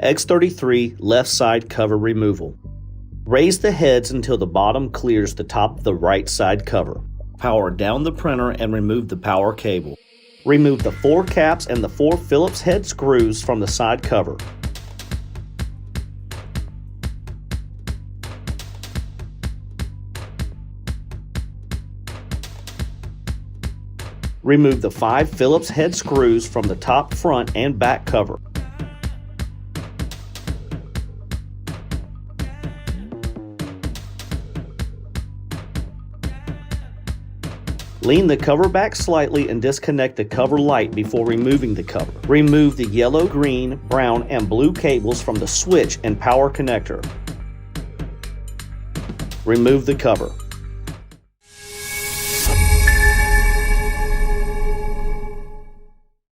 X-33 left side cover removal. Raise the heads until the bottom clears the top of the right side cover. Power down the printer and remove the power cable. Remove the 4 caps and the 4 Phillips head screws from the side cover. Remove the 5 Phillips head screws from the top, front, and back cover. Lean the cover back slightly and disconnect the cover light before removing the cover. Remove the yellow, green, brown, and blue cables from the switch and power connector. Remove the cover.